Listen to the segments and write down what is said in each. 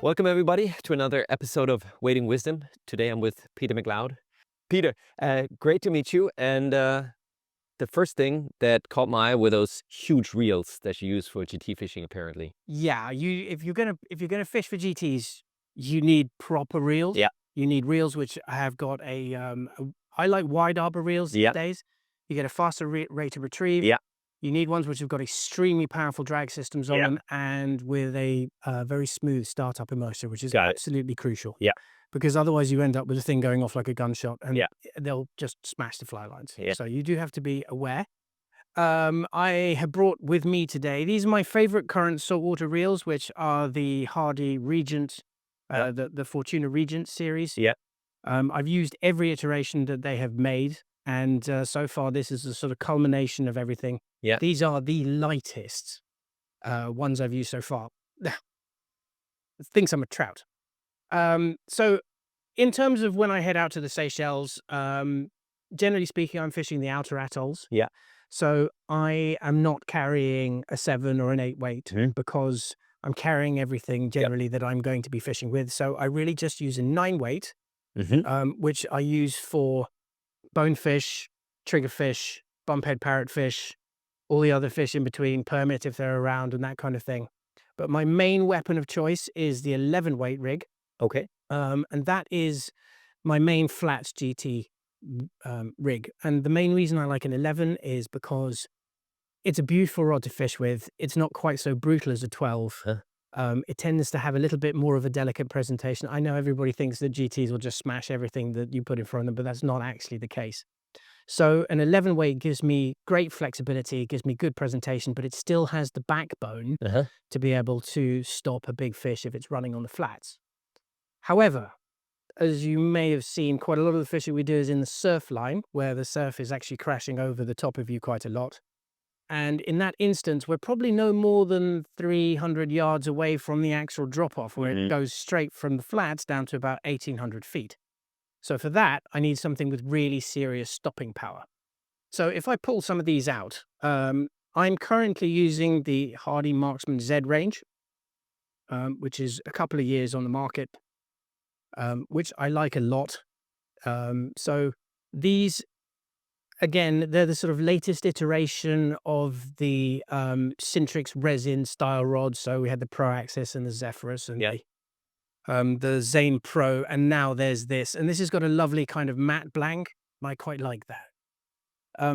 Welcome everybody to another episode of Wading Wisdom. Today I'm with Peter McLeod. Peter, great to meet you. And the first thing that caught my eye were those huge reels that you use for GT fishing, apparently. Yeah, if you're gonna fish for GTs, you need proper reels. Yeah. You need reels which have got I like wide arbor reels these Yeah. days. You get a faster rate of retrieve. Yeah. You need ones which have got extremely powerful drag systems on Yeah. them and with a very smooth startup immersion, which is Got it. absolutely crucial. Yeah. Because otherwise you end up with a thing going off like a gunshot and Yeah. they'll just smash the fly lines. Yeah. So you do have to be aware. I have brought with me today, these are my favorite current saltwater reels, which are the Hardy Regent, Yeah. the Fortuna Regent series. Yeah. I've used every iteration that they have made, and so far this is the sort of culmination of everything. Yeah. These are the lightest ones I've used so far. Thinks I'm a trout. So in terms of when I head out to the Seychelles, generally speaking, I'm fishing the outer atolls. Yeah. So I am not carrying a 7 or an 8 weight because I'm carrying everything generally that I'm going to be fishing with. So I really just use a 9 weight, which I use for bonefish, triggerfish, bumphead parrotfish, all the other fish in between, permit if they're around and that kind of thing. But my main weapon of choice is the 11 weight rig. Okay. And that is my main flats GT rig. And the main reason I like an 11 is because it's a beautiful rod to fish with. It's not quite so brutal as a 12. It tends to have a little bit more of a delicate presentation. I know everybody thinks that GTs will just smash everything that you put in front of them, but that's not actually the case. So an 11 weight gives me great flexibility, it gives me good presentation, but it still has the backbone to be able to stop a big fish if it's running on the flats. However, as you may have seen, quite a lot of the fishing we do is in the surf line, where the surf is actually crashing over the top of you quite a lot. And in that instance, we're probably no more than 300 yards away from the actual drop-off, where it goes straight from the flats down to about 1,800 feet. So for that, I need something with really serious stopping power. So if I pull some of these out, I'm currently using the Hardy Marksman Z range, which is a couple of years on the market, which I like a lot. So these, again, they're the sort of latest iteration of the Sintrix resin style rods. So we had the Pro Axis and the Zephyrus and the Zane Pro, and now there's this. And this has got a lovely kind of matte blank. I quite like that.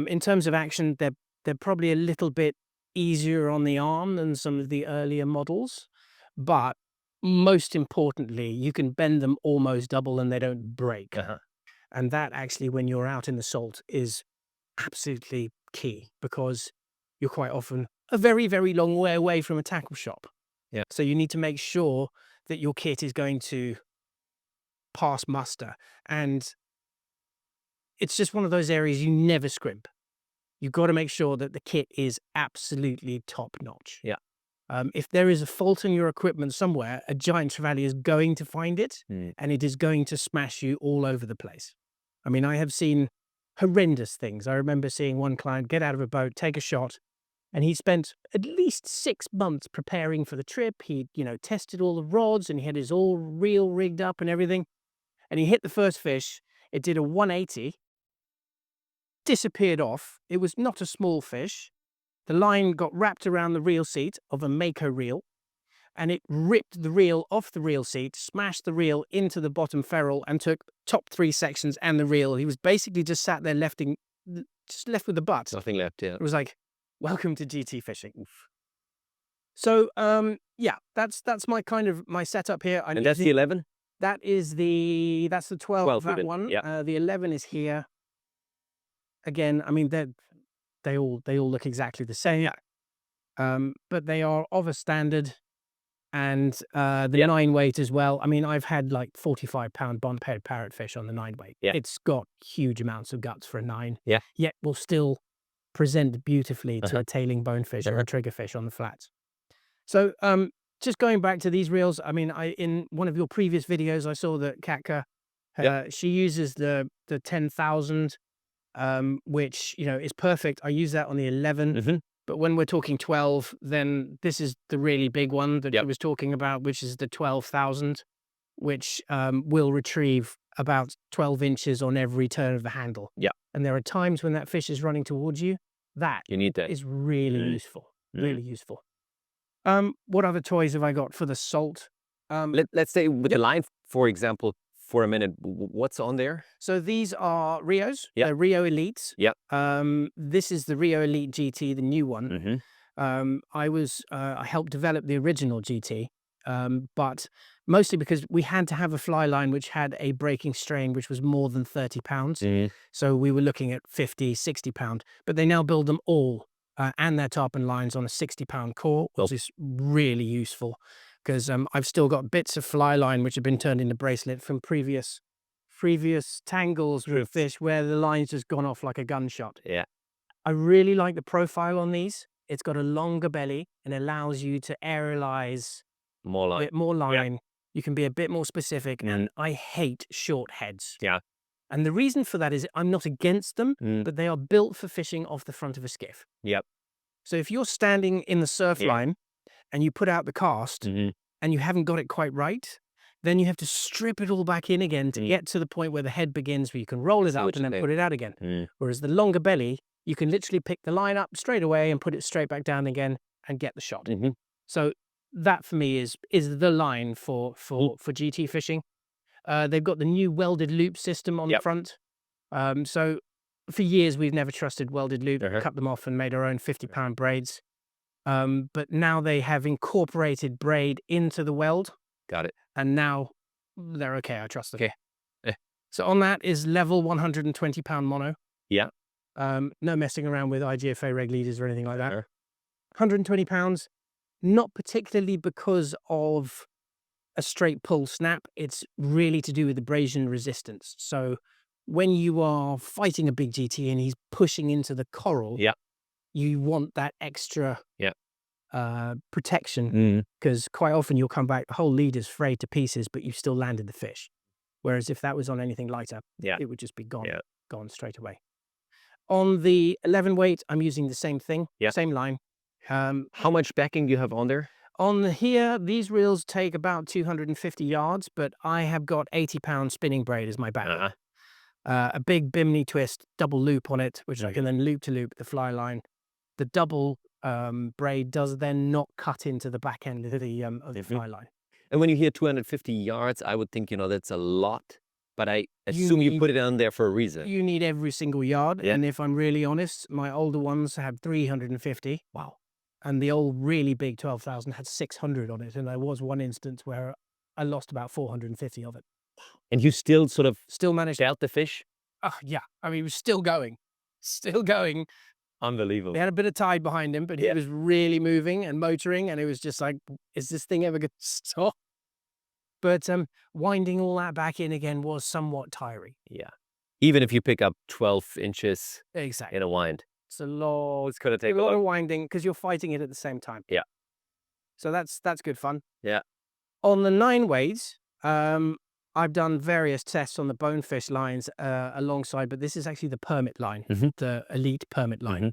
In terms of action, they're probably a little bit easier on the arm than some of the earlier models. But most importantly, you can bend them almost double and they don't break. And that actually, when you're out in the salt, is absolutely key because you're quite often a very, very long way away from a tackle shop. Yeah. So you need to make sure that your kit is going to pass muster. And it's just one of those areas you never scrimp. You've got to make sure that the kit is absolutely top notch. Yeah. If there is a fault in your equipment somewhere, a Giant Trevally is going to find it and it is going to smash you all over the place. I mean, I have seen horrendous things. I remember seeing one client get out of a boat, take a shot, and he spent at least 6 months preparing for the trip. He, tested all the rods and he had his all reel rigged up and everything. And he hit the first fish. It did a 180, disappeared off. It was not a small fish. The line got wrapped around the reel seat of a Mako reel, and it ripped the reel off the reel seat, smashed the reel into the bottom ferrule, and took top 3 sections and the reel. He was basically just sat there just left with the butt. Nothing left, yeah. It was like, welcome to GT fishing. So, yeah, that's my setup here. And that's the 11? That's the 12 that even. one. Yeah. The 11 is here. Again, I mean, they all look exactly the same. But they are of a standard, and the 9 weight as well. I mean, I've had like 45-pound bumphead parrotfish on the 9 weight. Yeah. It's got huge amounts of guts for a 9. Yeah. Yet will still present beautifully to a tailing bonefish or a triggerfish on the flats. So just going back to these reels, I mean, in one of your previous videos, I saw that Katka, she uses the 10,000, which, is perfect. I use that on the 11. But when we're talking 12, then this is the really big one that he was talking about, which is the 12,000, which will retrieve about 12 inches on every turn of the handle. Yeah. And there are times when that fish is running towards you. That You need that. is really useful. Really useful. What other toys have I got for the salt? Let's say with the line, for example, for a minute, what's on there? So these are Rios. They're Rio Elites. Yeah. This is the Rio Elite GT, the new one. I helped develop the original GT, but mostly because we had to have a fly line which had a breaking strain which was more than 30 pounds. So we were looking at 50, 60 pound, but they now build them all and their tarpon lines on a 60-pound core, which is really useful because I've still got bits of fly line which have been turned into bracelet from previous tangles with fish where the line's just gone off like a gunshot. Yeah. I really like the profile on these. It's got a longer belly and allows you to aerialize more line. A bit more line. You can be a bit more specific, and I hate short heads. Yeah. And the reason for that is I'm not against them, but they are built for fishing off the front of a skiff. Yep. So if you're standing in the surf line and you put out the cast and you haven't got it quite right, then you have to strip it all back in again to get to the point where the head begins, where you can roll it up and then put it out again. Whereas the longer belly, you can literally pick the line up straight away and put it straight back down again and get the shot. So that for me is the line for GT fishing. They've got the new welded loop system on the front. So for years we've never trusted welded loop, cut them off and made our own 50-pound braids. But now they have incorporated braid into the weld. Got it. And now they're okay. I trust them. Okay. So on that is level 120-pound mono. Yeah. No messing around with IGFA reg leaders or anything like that. 120 pounds, not particularly because of a straight pull snap. It's really to do with abrasion resistance. So when you are fighting a big GT and he's pushing into the coral, you want that extra protection because quite often you'll come back, the whole leader's frayed to pieces, but you've still landed the fish. Whereas if that was on anything lighter, it would just be gone straight away. On the 11 weight, I'm using the same thing, same line. How much backing do you have on there? On here, these reels take about 250 yards, but I have got 80-pound spinning braid as my back. A big Bimini twist double loop on it, which I can then loop to loop the fly line. The double braid does then not cut into the back end of the fly line. And when you hear 250 yards, I would think, that's a lot. But I assume you put it on there for a reason. You need every single yard. And if I'm really honest, my older ones had 350. Wow. And the old really big 12,000 had 600 on it. And there was one instance where I lost about 450 of it. And you still managed to out the fish? Yeah. I mean, he was still going. Unbelievable. They had a bit of tide behind him, but he was really moving and motoring. And it was just like, is this thing ever going to stop? But winding all that back in again was somewhat tiring. Yeah. Even if you pick up 12 inches in a wind. It's a lot. It's going to take a lot of winding because you're fighting it at the same time. Yeah. So that's good fun. Yeah. On the 9 weights, I've done various tests on the bonefish lines alongside, but this is actually the permit line, the elite permit line.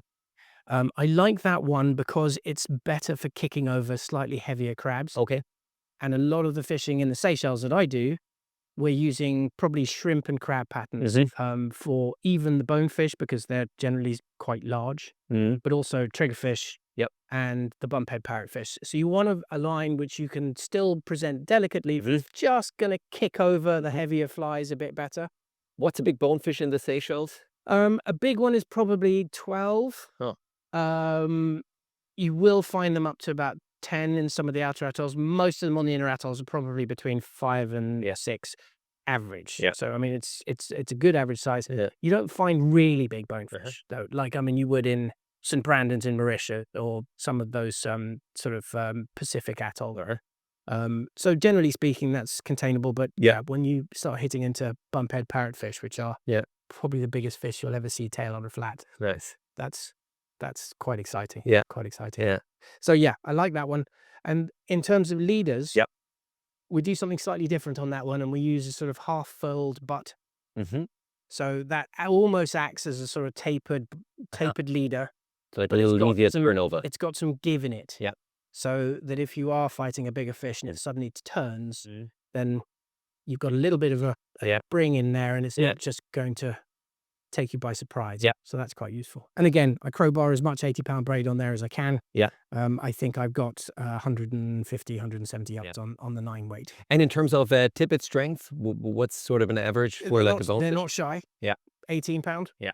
I like that one because it's better for kicking over slightly heavier crabs. Okay. And a lot of the fishing in the Seychelles that I do, we're using probably shrimp and crab patterns for even the bonefish because they're generally quite large, but also triggerfish and the bumphead parrotfish. So you want a line which you can still present delicately, just going to kick over the heavier flies a bit better. What's a big bonefish in the Seychelles? A big one is probably 12. You will find them up to about 10 in some of the outer atolls. Most of them on the inner atolls are probably between 5 and 6 average. So I mean, it's a good average size. You don't find really big bonefish though, like you would in St. Brandon's in Mauritius or some of those Pacific atoll. So generally speaking, that's containable. But when you start hitting into bumphead parrotfish, which are probably the biggest fish you'll ever see tail on a flat, that's quite exciting. Quite exciting. So I like that one. And in terms of leaders, we do something slightly different on that one, and we use a sort of half-furled butt. So that almost acts as a sort of tapered leader. So it's a But it's little got easier to some- turn over. It's got some give in it. Yeah. So that if you are fighting a bigger fish and it suddenly turns, Mm. then you've got a little bit of a Yeah. spring in there, and it's Yeah. not just going to take you by surprise. Yeah. So that's quite useful. And again, I crowbar as much 80-pound braid on there as I can. Yeah. I think I've got 150, 170 yards on the 9 weight. And in terms of tippet strength, what's sort of an average for like a bonefish? They're not shy. Yeah. 18-pound. Yeah.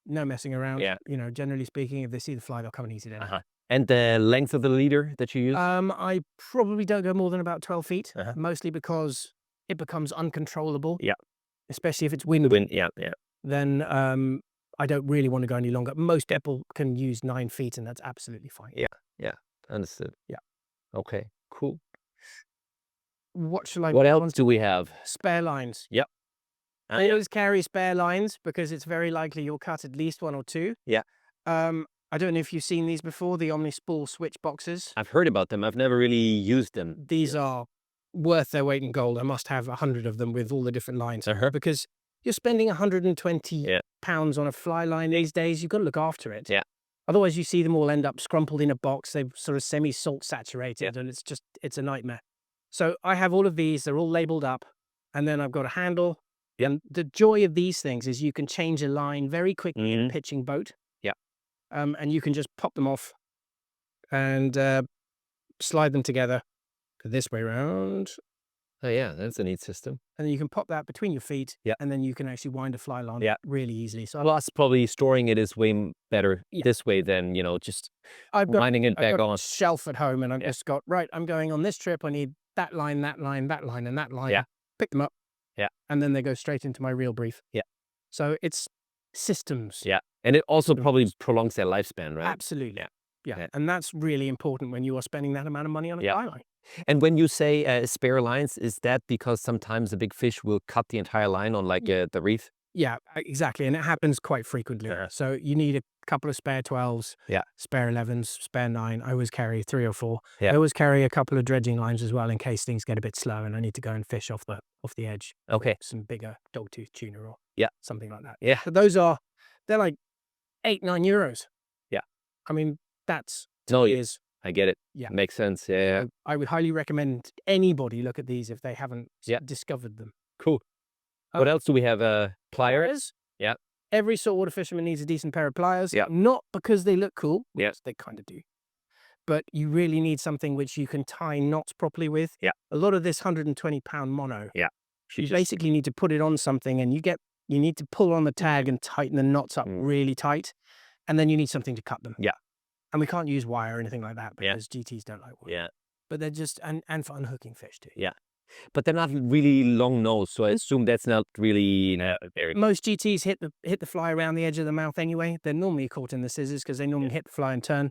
No messing around. Yeah. Generally speaking, if they see the fly, they'll come and eat it in. And the length of the leader that you use? I probably don't go more than about 12 feet, Uh-huh. mostly because it becomes uncontrollable. Yeah. Especially if it's windy. Yeah. Then I don't really want to go any longer. Most people can use 9 feet, and that's absolutely fine. Yeah. Understood. Yeah. Okay, cool. What shall I? What else do we have? Spare lines. Yep. I always carry spare lines because it's very likely you'll cut at least 1 or 2. Yeah. I don't know if you've seen these before, the Omnispool switch boxes. I've heard about them. I've never really used them. These are worth their weight in gold. I must have 100 of them with all the different lines because you're spending 120 pounds on a fly line these days. You've got to look after it. Yeah. Otherwise, you see them all end up scrumpled in a box. They're sort of semi-salt saturated, and it's a nightmare. So I have all of these. They're all labeled up, and then I've got a handle. Yeah. And the joy of these things is you can change a line very quickly in a pitching boat. Yeah. And you can just pop them off and slide them together this way around. Oh yeah, that's a neat system. And then you can pop that between your feet. Yeah. And then you can actually wind a fly line really easily. So Plus, probably storing it is way better this way than, just winding it back I've got on. a shelf at home, and I've just got, right, I'm going on this trip. I need that line, that line, that line, and that line. Yeah. Pick them up. Yeah. And then they go straight into my reel brief. Yeah. So it's systems. Yeah. And it also probably prolongs their lifespan, right? Absolutely. Yeah. Yeah. And that's really important when you are spending that amount of money on a fly line. And when you say spare lines, is that because sometimes a big fish will cut the entire line on like the reef? Yeah, exactly. And it happens quite frequently. So you need a couple of spare 12s, spare 11s, spare 9. I always carry 3 or 4. Yeah. I always carry a couple of dredging lines as well in case things get a bit slow and I need to go and fish off the edge. Okay. Some bigger dogtooth tuna or something like that. Yeah. But they're like €8-9. Yeah. I mean, that's I get it. Yeah. Makes sense. Yeah. I would highly recommend anybody look at these if they haven't discovered them. Cool. What else do we have? Pliers? Yeah. Every saltwater fisherman needs a decent pair of pliers. Yeah. Not because they look cool. Yeah. They kind of do. But you really need something which you can tie knots properly with. Yeah. A lot of this 120-pound mono. Yeah. You basically need to put it on something, and you need to pull on the tag and tighten the knots up really tight. And then you need something to cut them. Yeah. And we can't use wire or anything like that because GTs don't like wire. Yeah. But they're just, and for unhooking fish too. Yeah. But they're not really long nosed, so I assume that's not really very. Most GTs hit the fly around the edge of the mouth anyway. They're normally caught in the scissors because they normally hit the fly and turn.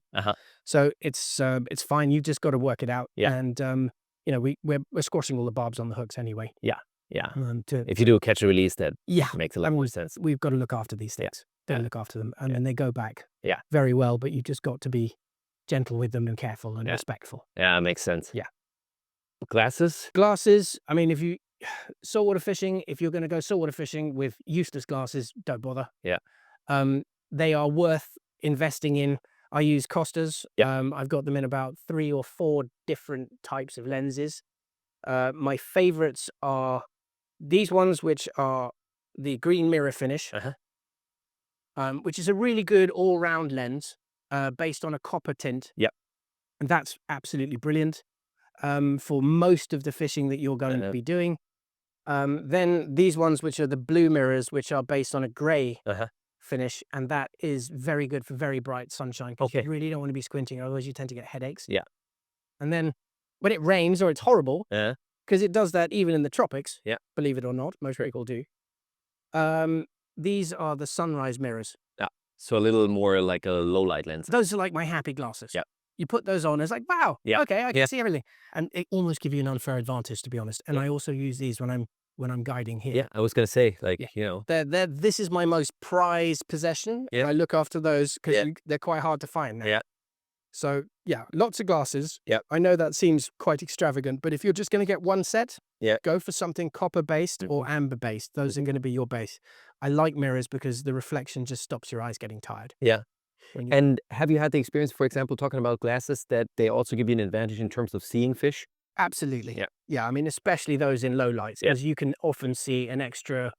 So it's fine. You've just got to work it out. Yeah. And we're squashing all the barbs on the hooks anyway. Yeah. Yeah. To If you do a catch and release, that Yeah. makes a lot more sense. We've got to look after these things. Don't look after them. And then they go back Yeah. very well, but you just got to be gentle with them and careful and respectful. Yeah, makes sense. Yeah. Glasses? Glasses, I mean, if you're going to go saltwater fishing with useless glasses, don't bother. Yeah. They are worth investing in. I use Costas. Yeah. I've got them in about 3 or 4 different types of lenses. My favorites are these ones, which are the green mirror finish, which is a really good all-round lens based on a copper tint. Yep. And that's absolutely brilliant for most of the fishing that you're going to be doing. Then these ones, which are the blue mirrors, which are based on a gray finish, and that is very good for very bright sunshine. Okay. You really don't want to be squinting, otherwise you tend to get headaches. Yeah. And then when it rains or it's horrible, Yeah. because it does that even in the tropics, Yeah. believe it or not, most people do. These are the sunrise mirrors. Yeah. So a little more like a low light lens. Those are like my happy glasses. Yeah. You put those on, it's like, wow, Yeah. okay, I can Yeah. see everything. And it almost give you an unfair advantage, to be honest. And I also use these when I'm guiding here. Yeah, I was gonna say, like, This is my most prized possession. Yeah. And I look after those because they're quite hard to find now. Yeah. So yeah, lots of glasses. Yeah. I know that seems quite extravagant, but if you're just going to get one set, go for something copper based or amber based. Those are going to be your base. I like mirrors because the reflection just stops your eyes getting tired. Yeah. And have you had the experience, for example, talking about glasses, that they also give you an advantage in terms of seeing fish? Absolutely. Yeah. Yeah, I mean, especially those in low lights, Yeah. because you can often see an extra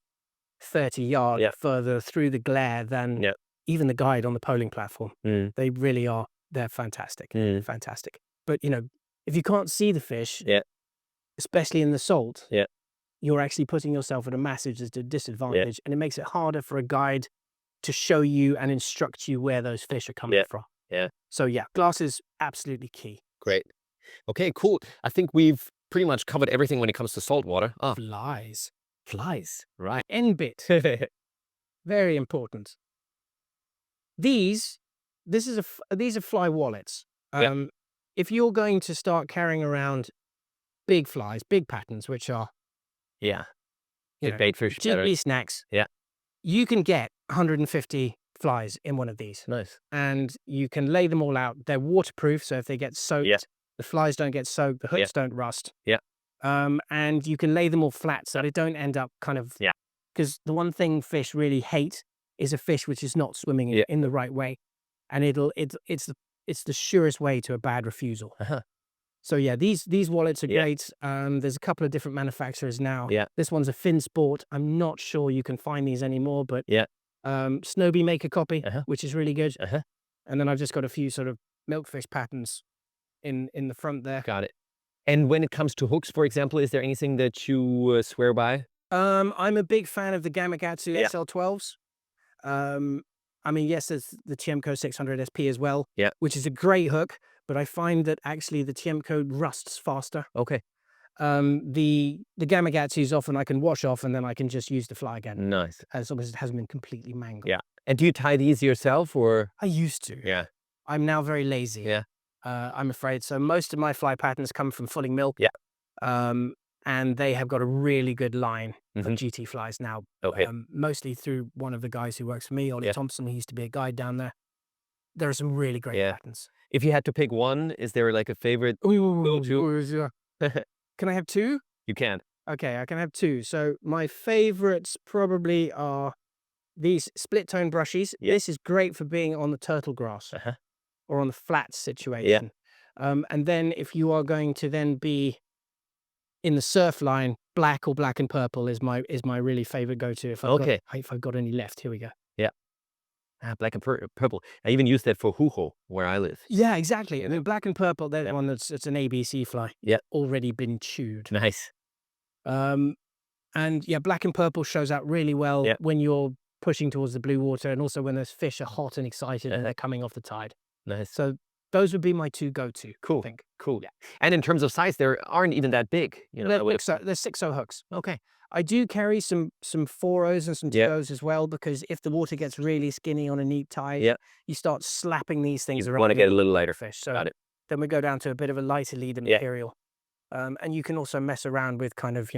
30 yards Yeah. further through the glare than Yeah. even the guide on the poling platform. Mm. They really are. They're fantastic. Mm. Fantastic. But, if you can't see the fish, Yeah. especially in the salt, Yeah. you're actually putting yourself at a massive disadvantage, and it makes it harder for a guide to show you and instruct you where those fish are coming Yeah. from. Yeah. So yeah, glass is absolutely key. Great. Okay, cool. I think we've pretty much covered everything when it comes to saltwater. Ah, Flies. flies. Right. End bit. Very important. These are fly wallets. Yeah. If you're going to start carrying around big flies, big patterns, which are Yeah. you Big know, bait fish. better. GP snacks, Yeah. you can get 150 flies in one of these, Nice. and you can lay them all out. They're waterproof, so if they get soaked, Yeah. the flies don't get soaked, the hooks Yeah. don't rust. Yeah. And you can lay them all flat so they don't end up kind of. Yeah. Because the one thing fish really hate is a fish which is not swimming Yeah. in the right way, and it's the surest way to a bad refusal. Uh-huh. So yeah, these wallets are Yeah. great. There's a couple of different manufacturers now. Yeah. This one's a Fin Sport. I'm not sure you can find these anymore, but Yeah. Snowbee make a copy, Uh-huh. which is really good. Uh-huh. And then I've just got a few sort of milkfish patterns in the front there. Got it. And when it comes to hooks, for example, is there anything that you swear by? I'm a big fan of the Gamakatsu Yeah. SL12s. I mean, yes, there's the Tiemco 600 SP as well, Yeah. which is a great hook, but I find that actually the Tiemco rusts faster. Okay. The Gamakatsus often I can wash off and then I can just use the fly again, Nice. as long as it hasn't been completely mangled. Yeah. And do you tie these yourself, or? I used to. Yeah. I'm now very lazy. Yeah. I'm afraid. So most of my fly patterns come from Fulling Milk. Yeah. And they have got a really good line of Mhm. GT flies now. Okay. Mostly through one of the guys who works for me, Ollie Yeah. Thompson. He used to be a guide down there. There are some really great Yeah. patterns. If you had to pick one, is there like a favorite? Can I have two? You can. Okay, I can have two. So my favorites probably are these split tone brushies. Yeah. This is great for being on the turtle grass Uh-huh. or on the flat situation. And then if you are going to then be in the surf line, black or black and purple is my really favorite go-to. If I've got any left, here we go. Black and purple. I even use that for huho, where I live. Yeah, exactly. And then black and purple, they're the one it's an ABC fly. Yeah. Already been chewed. Nice. And yeah, black and purple shows out really well Yeah. when you're pushing towards the blue water, and also when those fish are hot and excited and they're coming off the tide. Nice. So those would be my two go-to. Cool. I think. Cool. Yeah. And in terms of size, they aren't even that big. They're 6.0 hooks. Okay. I do carry some 4.0s and some Yeah. 2.0s as well, because if the water gets really skinny on a neat tide, Yeah. you start slapping these things You around. want to get a little lighter. fish. So Got it. then we go down to a bit of a lighter leader Yeah. material. And you can also mess around with kind of,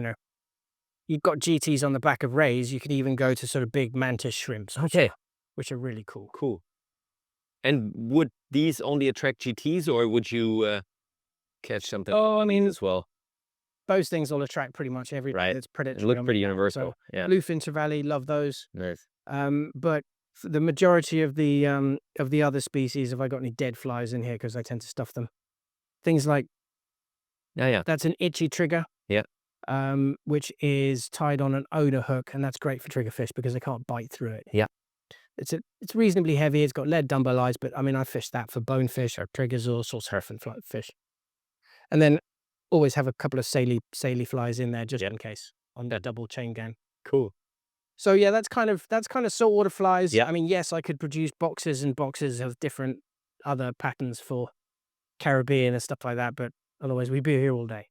you've got GTs on the back of rays. You could even go to sort of big mantis shrimps, which are really cool. Cool. And would these only attract GTs, or would you catch something Oh, I mean, as well? those things will attract pretty much everything Right. that's predatory. It look on pretty the planet. universal. So Yeah. Bluefin Trevally, love those. Nice. But for the majority of the other species, have I got any dead flies in here? Because I tend to stuff them. Things like Yeah. that's an itchy trigger. Yeah. Which is tied on an odor hook, and that's great for triggerfish because they can't bite through it. Yeah. It's reasonably heavy. It's got lead dumbbell eyes, but I mean I fish that for bonefish or triggers or surf and fly fish. And then always have a couple of saily flies in there just in case on the double chain gang. Cool. So yeah, that's kind of saltwater flies. Yeah. I mean, yes, I could produce boxes and boxes of different other patterns for Caribbean and stuff like that, but otherwise we'd be here all day.